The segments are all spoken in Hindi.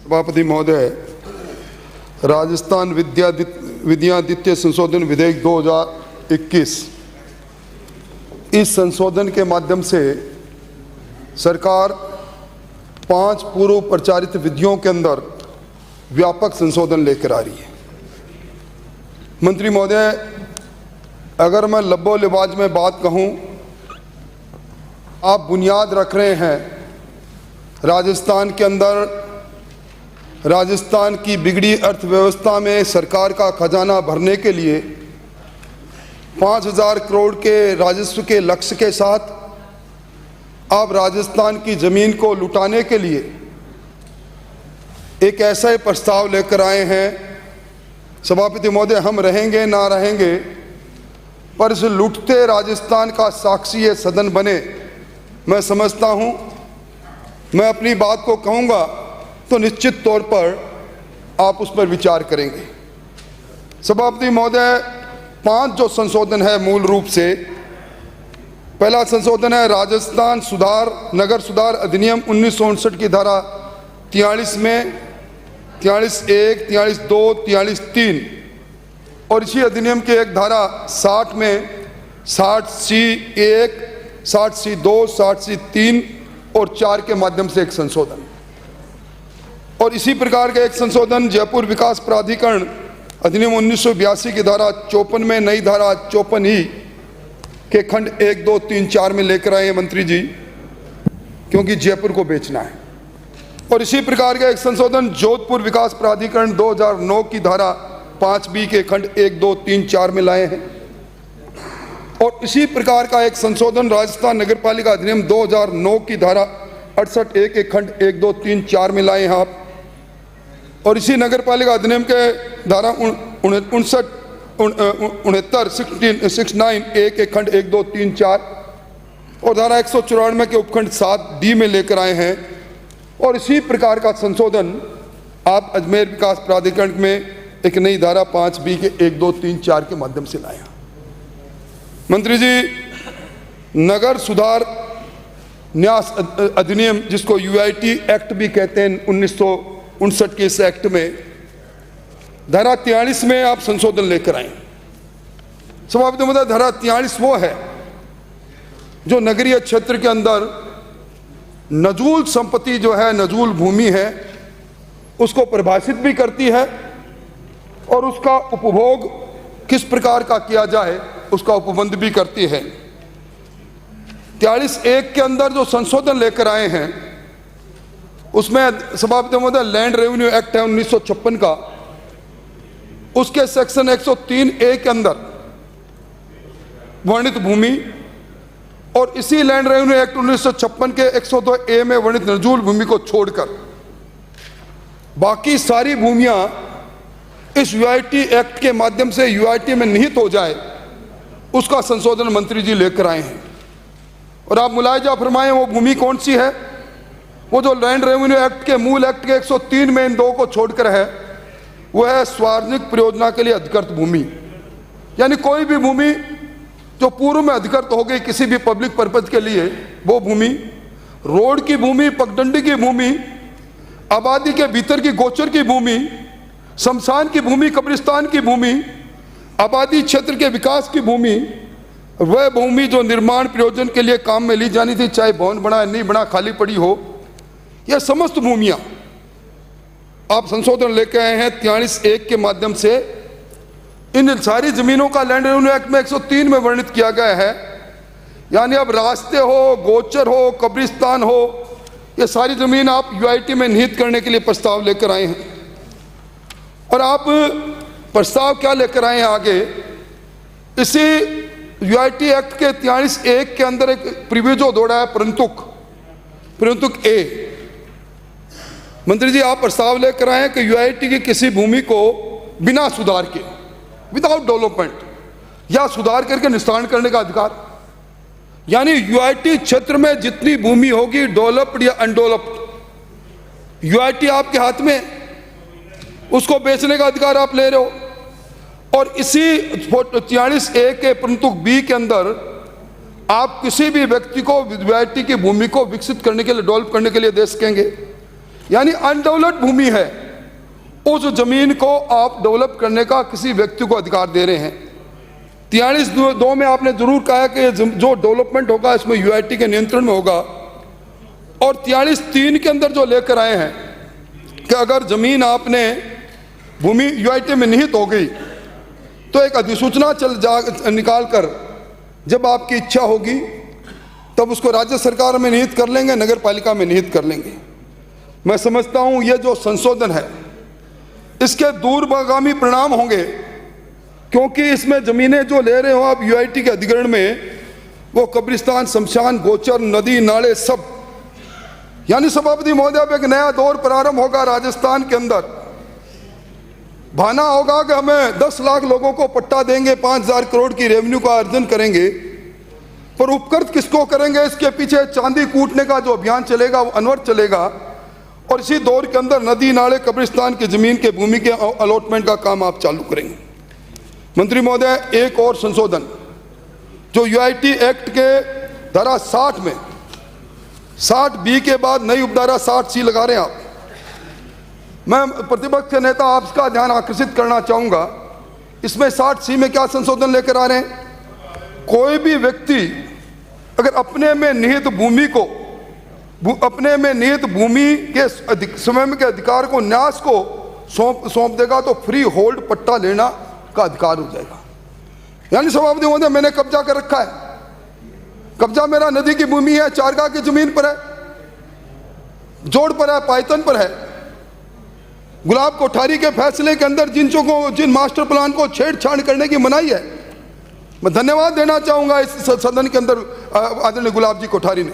सभापति महोदय, राजस्थान विद्यादित्य संशोधन विधेयक 2021, इस संशोधन के माध्यम से सरकार 5 पूर्व प्रचारित विधियों के अंदर व्यापक संशोधन लेकर आ रही है। मंत्री महोदय, अगर मैं लब्बो लिबाज में बात कहूं, आप बुनियाद रख रहे हैं राजस्थान के अंदर राजस्थान की बिगड़ी अर्थव्यवस्था में सरकार का खजाना भरने के लिए 5000 करोड़ के राजस्व के लक्ष्य के साथ आप राजस्थान की जमीन को लुटाने के लिए एक ऐसा ही प्रस्ताव लेकर आए हैं। सभापति महोदय, हम रहेंगे ना रहेंगे, पर इस लुटते राजस्थान का साक्षी ये सदन बने, मैं समझता हूं। मैं अपनी बात को कहूंगा तो निश्चित तौर पर आप उस पर विचार करेंगे। सभापति महोदय, 5 जो संशोधन है मूल रूप से, पहला संशोधन है राजस्थान नगर सुधार अधिनियम 1959 की धारा 43 में 43(1), 43(2), 43(3) और इसी अधिनियम के एक धारा 60 में 60(1), 60(2), 60(3) और 4 के माध्यम से एक संशोधन, और इसी प्रकार का एक संशोधन जयपुर विकास प्राधिकरण अधिनियम 1982 की धारा 54 में नई धारा 54(e) के खंड 1, 2, 3, 4 में लेकर आए हैं मंत्री जी, क्योंकि जयपुर को बेचना है। और इसी प्रकार का एक संशोधन जोधपुर विकास प्राधिकरण 2009 की धारा 5(b) के खंड 1, 2, 3, 4 में लाए हैं। और इसी प्रकार का एक संशोधन राजस्थान नगरपालिका अधिनियम 2009 की धारा 68(a) के खंड 1, 2, 3, 4 में लाए हैं आप। और इसी नगरपालिका अधिनियम के धारा 69(a) के खंड 1, 2, 3, 4 और धारा 194 के उपखंड 7(d) में लेकर आए हैं। और इसी प्रकार का संशोधन आप अजमेर विकास प्राधिकरण में एक नई धारा 5(b) के 1, 2, 3, 4 के माध्यम से लाए हैं। मंत्री जी, नगर सुधार न्यास अधिनियम, जिसको UIT एक्ट भी कहते हैं, 1959 के इस एक्ट में धारा 43 में आप संशोधन लेकर आए। सभापति महोदय, धारा 43 वो है जो नगरीय क्षेत्र के अंदर नजूल संपत्ति जो है, नजूल भूमि है, उसको परिभाषित भी करती है और उसका उपभोग किस प्रकार का किया जाए उसका उपबंध भी करती है। 43(1) के अंदर जो संशोधन लेकर आए हैं उसमें सभापति महोदय लैंड रेवेन्यू एक्ट है 1956 का, उसके सेक्शन 103(a) के अंदर वर्णित भूमि और इसी लैंड रेवेन्यू एक्ट 1956 के 102(a) में वर्णित नजूल भूमि को छोड़कर बाकी सारी भूमियां इस UIT एक्ट के माध्यम से UIT में निहित हो जाए, उसका संशोधन मंत्री जी लेकर आए हैं। और आप मुलायजा फरमाएं वो भूमि कौन सी है? वो जो लैंड रेवेन्यू एक्ट के मूल एक्ट के 103 में इन 2 को छोड़कर है, वो है सार्वजनिक परियोजना के लिए अधिकृत भूमि। यानी कोई भी भूमि जो पूर्व में अधिकृत हो गई किसी भी पब्लिक पर्पज के लिए, वो भूमि, रोड की भूमि, पगडंडी की भूमि, आबादी के भीतर की गोचर की भूमि, शमशान की भूमि, कब्रिस्तान की भूमि, आबादी क्षेत्र के विकास की भूमि, वह भूमि जो निर्माण प्रयोजन के लिए काम में ली जानी थी, चाहे भवन बना नहीं बना, खाली पड़ी हो, यह समस्त भूमियां आप संशोधन लेकर आए हैं 43(1) के माध्यम से। इन सारी जमीनों का लैंड रेवेन्यू एक्ट में 103 में वर्णित किया गया है। यानी अब रास्ते हो, गोचर हो, कब्रिस्तान हो, ये सारी जमीन आप UIT में निहित करने के लिए प्रस्ताव लेकर आए हैं। और आप प्रस्ताव क्या लेकर आए हैं आगे? इसी UIT एक्ट के 43(1) के अंदर एक प्रिविजो जोड़ा है, परंतुक A। मंत्री जी, आप प्रस्ताव लेकर आए हैं कि UIT की किसी भूमि को बिना सुधार के, विदाउट डेवलपमेंट, या सुधार करके निस्तारण करने का अधिकार। यानी UIT क्षेत्र में जितनी भूमि होगी, डेवलप्ड या अनडेवलप्ड, UIT आपके हाथ में, उसको बेचने का अधिकार आप ले रहे हो। और इसी 43(a) के परंतु B के अंदर आप किसी भी व्यक्ति को UIT की भूमि को विकसित करने के लिए, डेवलप करने के लिए दे सकेंगे। यानी अनडेवलप्ड भूमि है, उस जमीन को आप डेवलप करने का किसी व्यक्ति को अधिकार दे रहे हैं। 43(2) में आपने जरूर कहा कि जो डेवलपमेंट होगा इसमें यूआईटी के नियंत्रण में होगा, और 43(3) के अंदर जो लेकर आए हैं कि अगर जमीन आपने भूमि यूआईटी में निहित हो गई तो एक अधिसूचना निकाल कर जब आपकी इच्छा होगी तब उसको राज्य सरकार में निहित कर लेंगे, नगर पालिका में निहित कर लेंगे। मैं समझता हूं ये जो संशोधन है इसके दूरगामी परिणाम होंगे, क्योंकि इसमें जमीनें जो ले रहे हो आप यूआईटी के अधिग्रहण में, वो कब्रिस्तान, शमशान, गोचर, नदी नाले सब, यानी सभापति महोदय एक नया दौर प्रारंभ होगा राजस्थान के अंदर। भाना होगा कि हमें 10 लाख लोगों को पट्टा देंगे, 5,000 करोड़ की रेवेन्यू का अर्जन करेंगे, पर उपकृत किसको करेंगे? इसके पीछे चांदी कूटने का जो अभियान चलेगा वो अनवरत चलेगा, और इसी दौर के अंदर नदी नाले, कब्रिस्तान की जमीन के भूमि के अलॉटमेंट का काम आप चालू करेंगे। मंत्री महोदय, एक और संशोधन जो यूआईटी एक्ट के धारा 60 में 60B के बाद नई उपधारा 60C लगा रहे हैं आप। मैं प्रतिपक्ष के नेता आपका ध्यान आकर्षित करना चाहूंगा, इसमें 60C में क्या संशोधन लेकर आ रहे हैं? कोई भी व्यक्ति अगर अपने में निहित भूमि को, अपने में निहित भूमि के स्वयं के अधिकार को, न्यास को सौंप देगा तो फ्री होल्ड पट्टा लेना का अधिकार हो जाएगा। यानी सभापति महोदय, मैंने कब्जा कर रखा है, कब्जा मेरा नदी की भूमि है, चारगाह की जमीन पर है, जोड़ पर है, पायतन पर है। गुलाब कोठारी के फैसले के अंदर जिन मास्टर प्लान को छेड़छाड़ करने की मनाही है, मैं धन्यवाद देना चाहूंगा इस सदन के अंदर आदरणीय गुलाब जी कोठारी ने,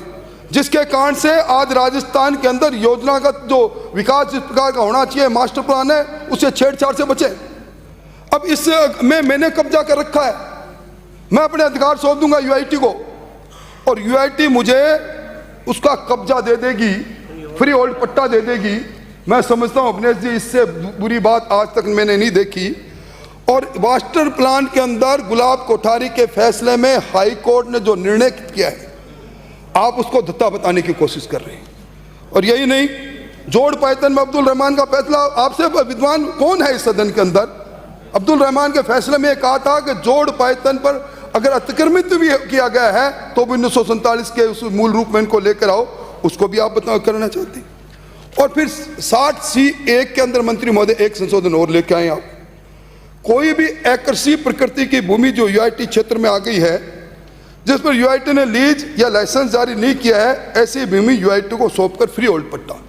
जिसके कारण से आज राजस्थान के अंदर योजनागत जो विकास जिस प्रकार का होना चाहिए मास्टर प्लान है, उसे छेड़छाड़ से बचे। अब इससे मैंने कब्जा कर रखा है, मैं अपने अधिकार सौंप दूंगा यूआईटी को, और यूआईटी मुझे उसका कब्जा दे देगी, फ्री होल्ड पट्टा दे देगी। मैं समझता हूं अभिनेश जी, इससे बुरी बात आज तक मैंने नहीं देखी। और मास्टर प्लान के अंदर गुलाब कोठारी के फैसले में हाई कोर्ट ने जो निर्णय किया है, आप उसको धत्ता बताने की कोशिश कर रहे हैं। और यही नहीं, जोड़ पायतन में अब्दुल रहमान का फैसला, आपसे विद्वान कौन है इस सदन के अंदर? अब्दुल रहमान के फैसले में कहा था कि जोड़ पायतन पर अगर अतिक्रमित भी किया गया है तो भी 1947 के उस मूल रूप में इनको लेकर आओ, उसको भी आप करना चाहते हैं। और फिर 60C(1) के अंदर मंत्री महोदय एक संशोधन और लेके आए आप, कोई भी आकर्षी प्रकृति की भूमि जो यूआईटी क्षेत्र में आ गई है, जिस पर यूआईटी ने लीज या लाइसेंस जारी नहीं किया है, ऐसी भूमि यूआईटी को सौंपकर फ्री होल्ड पट्टा।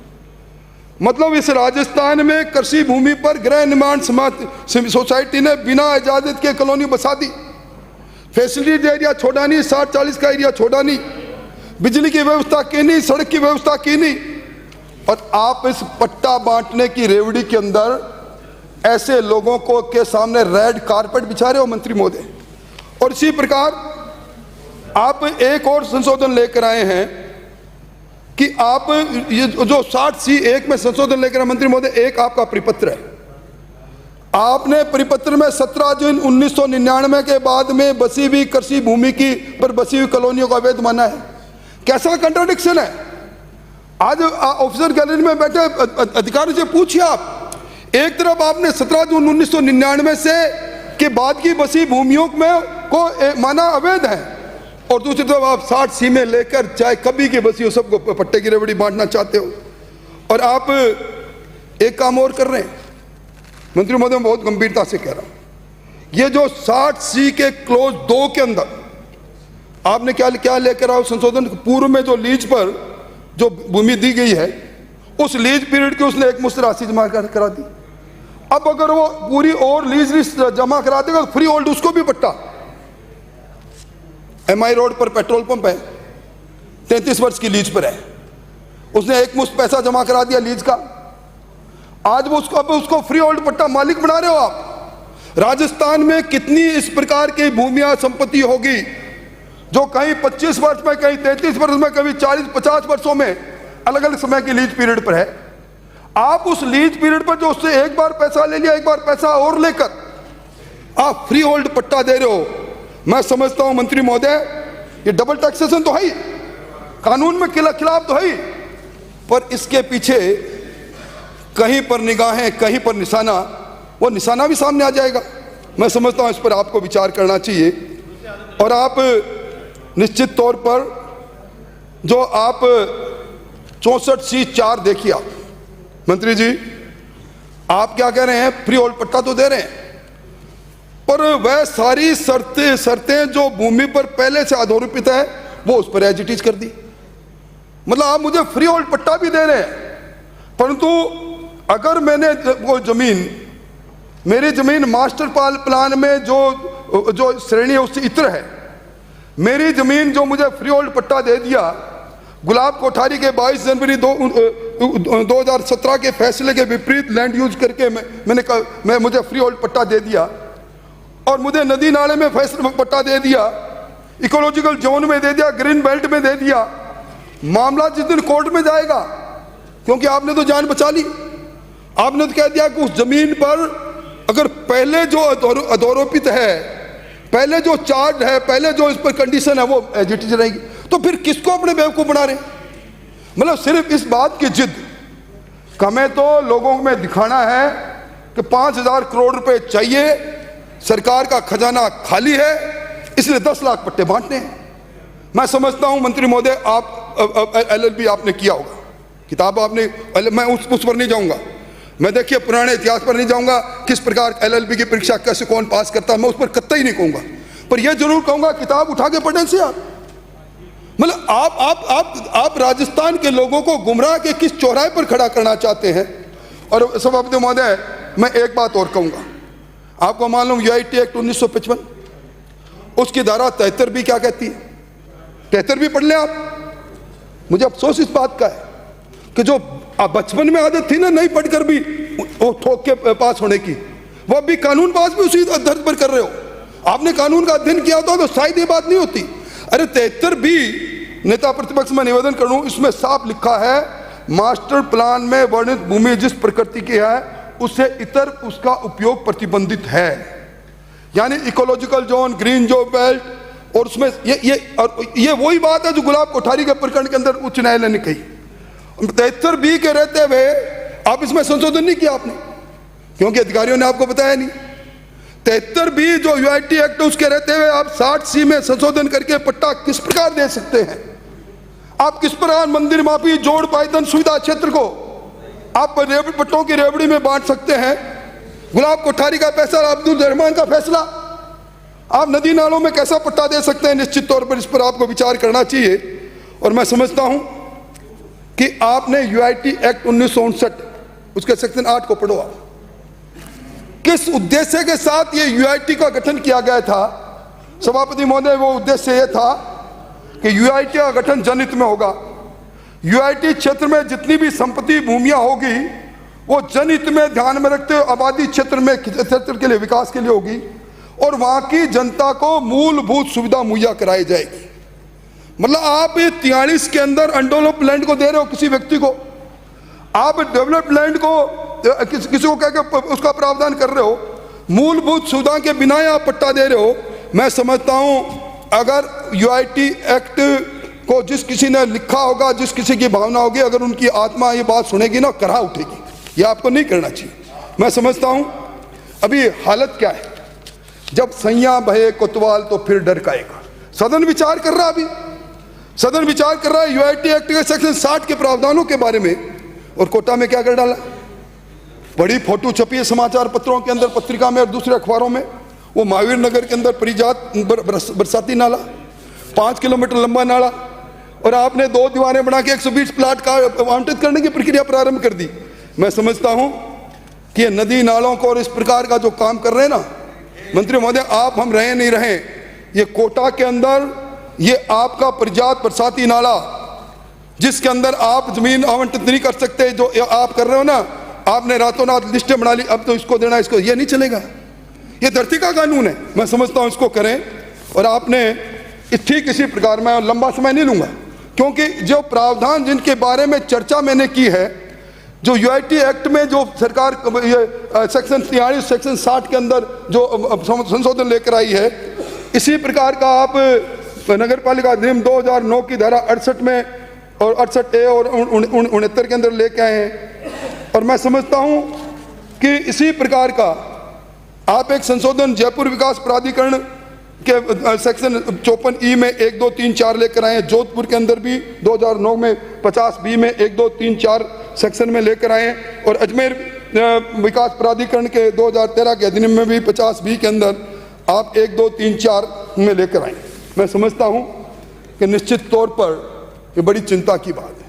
मतलब इस राजस्थान में कृषि भूमि पर गृह निर्माण सोसाइटी ने बिना इजाजत के कॉलोनी बसा दी, फैसिलिटी एरिया छोड़ा नहीं, 60-40 का एरिया छोड़ा नहीं, बिजली की व्यवस्था की नहीं, सड़क की व्यवस्था की नहीं, और आप इस पट्टा बांटने की रेवड़ी के अंदर ऐसे लोगों को के सामने रेड कारपेट बिछा रहे हो मंत्री महोदय। और इसी प्रकार आप एक और संशोधन लेकर आए हैं कि आप ये जो 60C(1) में संशोधन लेकर मंत्री महोदय, एक आपका परिपत्र है, आपने परिपत्र में 17 जून 1999 के बाद में बसी हुई कृषि भूमि की पर बसी हुई कॉलोनियों का अवैध माना है। कैसा कंट्राडिक्शन है? आज ऑफिसर गैलरी में बैठे अधिकारी से पूछिए आप, एक तरफ आपने 17 जून 1999 से के बाद की बसी भूमियों में को माना अवैध है, और दूसरी तरफ आप 60C में लेकर चाहे कभी की बसी हो सबको पट्टे की रेवड़ी बांटना चाहते हो। और आप एक काम और कर रहे हैं मंत्री महोदय, मैं बहुत गंभीरता से कह रहा हूं, ये जो 60C के क्लोज 2 के अंदर आपने क्या लेकर आओ संशोधन, पूर्व में जो लीज पर जो भूमि दी गई है उस लीज पीरियड की उसने एक मुश्त राशि जमा करा दी। अब अगर वो पूरी और लीज जमा करा देगा तो फ्री होल्ड उसको भी पट्टा। MI रोड पर पेट्रोल पंप है, 33 वर्ष की लीज पर है, उसने एक मुश्त पैसा जमा करा दिया लीज का, आज वो उसको फ्री होल्ड पट्टा मालिक बना रहे हो आप। राजस्थान में कितनी इस प्रकार की भूमियां संपत्ति होगी जो कहीं 25 वर्ष में, कहीं 33 वर्ष में, कभी 40-50 वर्षों में अलग अलग समय की लीज पीरियड पर है। आप उस लीज पीरियड पर जो उससे एक बार पैसा ले लिया, एक बार पैसा और लेकर आप फ्री होल्ड पट्टा दे रहे हो। मैं समझता हूं मंत्री महोदय, ये डबल टैक्सेशन तो है ही, कानून में खिलाफ तो है ही, पर इसके पीछे कहीं पर निगाहें, कहीं पर निशाना, वो निशाना भी सामने आ जाएगा। मैं समझता हूँ इस पर आपको विचार करना चाहिए। और आप निश्चित तौर पर जो आप 64C4 देखिए, आप मंत्री जी, आप क्या कह रहे हैं, फ्री होल्ड पट्टा तो दे रहे हैं, पर वह सारी शर्तें जो भूमि पर पहले से आरोपित है वो उस पर एज इट इज कर दी। मतलब आप मुझे फ्री होल्ड पट्टा भी दे रहे हैं, परंतु अगर मैंने वो जमीन, मेरी जमीन मास्टर प्लान में जो श्रेणी है उससे इतर है, मेरी जमीन जो मुझे फ्री होल्ड पट्टा दे दिया, गुलाब कोठारी के 22 जनवरी 2017 के फैसले के विपरीत लैंड यूज करके मुझे फ्री होल्ड पट्टा दे दिया, और मुझे नदी नाले में फैसला पट्टा दे दिया, इकोलॉजिकल जोन में दे दिया, ग्रीन बेल्ट में दे दिया। मामला जिस दिन कोर्ट में जाएगा, क्योंकि आपने तो जान बचा ली, आपने तो कह दिया कि उस जमीन पर अगर पहले जो आरोपित है, पहले जो चार्ज है, पहले जो इस पर कंडीशन है वो एज इट इज रहेगी, तो फिर किसको अपने बेवकूफ बना रहे? मतलब सिर्फ इस बात की जिद, हमें तो लोगों में दिखाना है कि 5000 करोड़ रुपए चाहिए, सरकार का खजाना खाली है, इसलिए 10 लाख पट्टे बांटने हैं। मैं समझता हूं मंत्री महोदय, आप LLB आपने किया होगा, किताब आपने, मैं उस पर नहीं जाऊंगा, मैं देखिए पुराने इतिहास पर नहीं जाऊंगा, किस प्रकार LLB की परीक्षा कैसे कौन पास करता है, मैं उस पर कतई नहीं कहूंगा, पर यह जरूर कहूंगा किताब उठा के पढ़ने से आप, मतलब आप राजस्थान के लोगों को गुमराह के किस चौराहे पर खड़ा करना चाहते हैं। और सभापति महोदय, मैं एक बात और कहूंगा, आपको मालूम UIT एक्ट 1955 उसकी धारा 73 भी क्या कहती है? 73 भी पढ़ लें आप। मुझे अफसोस इस बात का है कि जो बचपन में आदत थी ना नहीं पढ़कर भी वो ठोक के पास होने की, वो अभी कानून पास भी उसी दर्ज पर कर रहे हो। आपने कानून का अध्ययन किया होता तो शायद ये बात नहीं होती। अरे 73 भी, नेता प्रतिपक्ष में निवेदन करूं, इसमें साफ लिखा है मास्टर प्लान में वर्णित भूमि जिस प्रकृति की है उससे इतर उसका उपयोग प्रतिबंधित है, यानी इकोलॉजिकल जोन, ग्रीन जो बेल्ट, और उसमें ये वही बात है जो गुलाब कोठारी के प्रकरण के अंदर उच्च न्यायालय ने कही। 73B के रहते हुए आप इसमें संशोधन नहीं किया आपने, क्योंकि अधिकारियों ने आपको बताया नहीं। 73B जो UIT एक्ट उसके रहते हुए आप 60C में संशोधन करके पट्टा किस प्रकार दे सकते हैं? आप किस प्रकार मंदिर माफी जोड़ पायदन सुविधा क्षेत्र को आप पट्टों की रेवड़ी में बांट सकते हैं? गुलाब कोठारी का फैसला, अब्दुल रहमान का फैसला, आप नदी नालों में कैसा पट्टा दे सकते हैं? निश्चित तौर पर इस पर आपको विचार करना चाहिए। और मैं समझता हूं कि आपने UIT एक्ट 1959 उसके सेक्शन 8 को पढ़ो। आप किस उद्देश्य के साथ ये UIT का गठन किया गया था सभापति महोदय? वो उद्देश्य ये था कि UIT का गठन जनहित में होगा। UIT क्षेत्र में जितनी भी संपत्ति भूमियां होगी वो जनहित में ध्यान में रखते हुए आबादी क्षेत्र के लिए विकास के लिए होगी, और वहां की जनता को मूलभूत सुविधा मुहैया कराई जाएगी। मतलब आप 43 के अंदर अनडेवलप्ड लैंड को दे रहे हो किसी व्यक्ति को, आप डेवलप्ड लैंड को किसी को कहकर उसका प्रावधान कर रहे हो, मूलभूत सुविधा के बिना आप पट्टा दे रहे हो। मैं समझता हूं अगर UIT एक्ट को जिस किसी ने लिखा होगा, जिस किसी की भावना होगी, अगर उनकी आत्मा ये बात सुनेगी ना, करा उठेगी। ये आपको नहीं करना चाहिए। मैं समझता हूं अभी हालत क्या है, जब सैया भये कोतवाल तो फिर डर काएगा। सदन विचार कर रहा है, अभी सदन विचार कर रहा है UIT एक्ट के सेक्शन 60 के प्रावधानों के बारे में, और कोटा में क्या कर डाला? बड़ी फोटो छपी है समाचार पत्रों के अंदर, पत्रिका में और दूसरे अखबारों में। वो महावीर नगर के अंदर परिजात बरसाती नाला, 5 किलोमीटर लंबा नाला, और आपने 2 दीवारें बना के 120 प्लाट का आवंटित करने की प्रक्रिया प्रारंभ कर दी। मैं समझता हूं कि नदी नालों को और इस प्रकार का जो काम कर रहे हैं ना मंत्री महोदय, आप हम रहे नहीं रहे, ये कोटा के अंदर ये आपका परिजात बरसाती नाला जिसके अंदर आप जमीन आवंटित नहीं कर सकते, जो आप कर रहे हो ना, आपने रातों रात लिस्टें बना ली, अब तो इसको देना, इसको, ये नहीं चलेगा। ये धरती का कानून है। मैं समझता हूं इसको करें। और आपने ठीक इसी प्रकार, मैं लंबा समय नहीं लूंगा, क्योंकि जो प्रावधान जिनके बारे में चर्चा मैंने की है, जो UIT एक्ट में जो सरकार सेक्शन 43 सेक्शन 60 के अंदर जो संशोधन लेकर आई है, इसी प्रकार का आप नगर पालिका अधिनियम 2009 की धारा 68 में और 68A और 69 के अंदर लेके आए हैं। और मैं समझता हूं कि इसी प्रकार का आप एक संशोधन जयपुर विकास प्राधिकरण के सेक्शन 54E में 1, 2, 3, 4 लेकर आए हैं। जोधपुर के अंदर भी 2009 में 50B में 1, 2, 3, 4 सेक्शन में लेकर आए हैं और अजमेर विकास प्राधिकरण के 2013 के अधिनियम में भी 50B के अंदर आप 1, 2, 3, 4 में लेकर आए। मैं समझता हूं कि निश्चित तौर पर ये बड़ी चिंता की बात है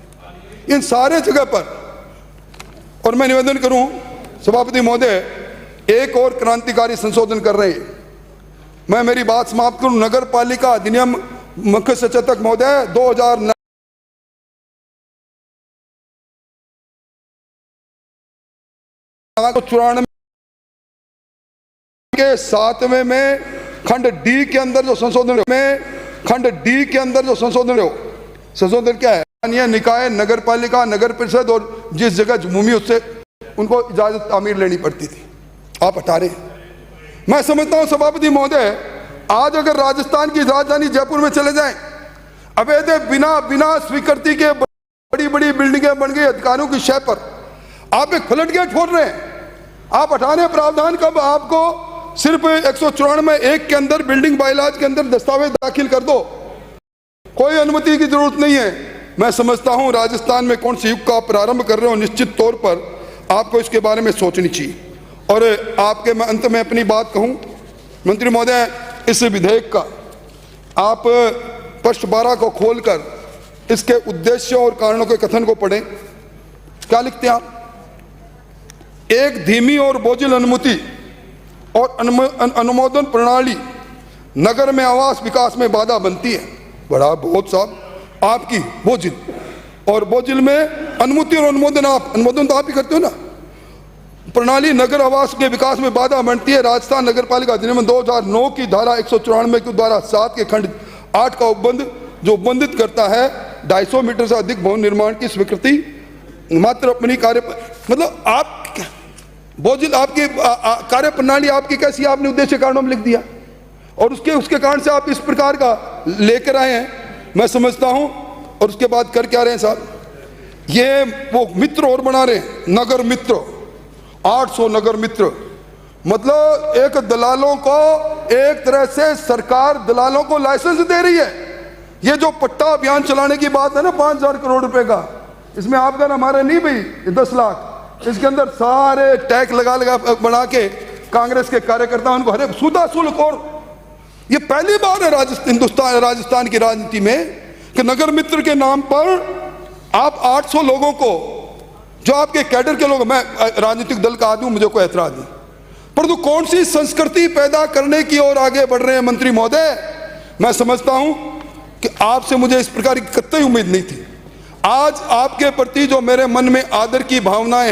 इन सारे जगह पर। और मैं निवेदन करूं सभापति महोदय, एक और क्रांतिकारी संशोधन कर रहे हैं। मैं मेरी बात समाप्त करूं। नगर पालिका अधिनियम मुख्य सचेतक महोदय 2009 94 के 7वें में खंड डी के अंदर जो संशोधन संशोधन क्या है? स्थानीय निकाय, नगर पालिका, नगर परिषद और जिस जगह भूमि उससे उनको इजाजत तामीर लेनी पड़ती थी, आप हटा रहे हैं। मैं समझता हूं सभापति महोदय, आज अगर राजस्थान की राजधानी जयपुर में चले जाएं, अवैध बिना स्वीकृति के बड़ी बड़ी बिल्डिंगें बन गई अधिकारियों की शय पर, आप एक फ्लड गेट खोल रहे हैं। आप हटाने प्रावधान कब? आपको सिर्फ 194(1) के अंदर बिल्डिंग बायलॉज के अंदर दस्तावेज दाखिल कर दो, कोई अनुमति की जरूरत नहीं है। मैं समझता हूं राजस्थान में कौन से युग का प्रारंभ कर रहे हो, निश्चित तौर पर आपको इसके बारे में सोचनी चाहिए। और आपके मैं अंत में अपनी बात कहूं, मंत्री महोदय, इस विधेयक का आप पृष्ठ 12 को खोलकर इसके उद्देश्य और कारणों के कथन को पढ़ें। क्या लिखते हैं आप? एक धीमी और बोझिल अनुमति और अनुमोदन प्रणाली नगर में आवास विकास में बाधा बनती है। बड़ा बहुत साहब आपकी बोझिल, और बोझिल में अनुमति और अनुमोदन तो आप ही करते हो ना। प्रणाली नगर आवास के विकास में बाधा बनती है। राजस्थान नगर पालिका अधिनियम 2009 की धारा 194 की द्वारा 7 के खंड 8 का उपबंध जो उपबंधित करता है 250 मीटर से अधिक भवन निर्माण की स्वीकृति मात्र अपनी मतलब आप बोझिल आपकी कार्य प्रणाली आपकी कैसी, आपने उद्देश्य कारणों में लिख दिया और उसके कारण से आप इस प्रकार का लेकर आए हैं। मैं समझता हूं। और उसके बाद कर क्या रहे हैं साहब, ये वो मित्र और बना रहे हैं, नगर मित्र, 800 नगर मित्र। मतलब एक दलालों को, एक तरह से सरकार दलालों को लाइसेंस दे रही है। ये जो पट्टा अभियान चलाने की बात है ना 5000 करोड़ रुपए का, इसमें आपका ना हमारे नहीं भाई 10 लाख, इसके अंदर सारे टैक्स लगा बना के कांग्रेस के कार्यकर्ता उनको हरे सूदा शुल्क। और ये पहली बार है राजस्थान की राजनीति में कि नगर मित्र के नाम पर आप 800 लोगों को, जो आपके कैडर के लोग, मैं राजनीतिक दल का आदमी हूं, मुझे कोई ऐतराज नहीं, परंतु कौन सी संस्कृति पैदा करने की ओर आगे बढ़ रहे हैं मंत्री महोदय। मैं समझता हूं कि आपसे मुझे इस प्रकार की कतई उम्मीद नहीं थी। आज आपके प्रति जो मेरे मन में आदर की भावनाएं हैं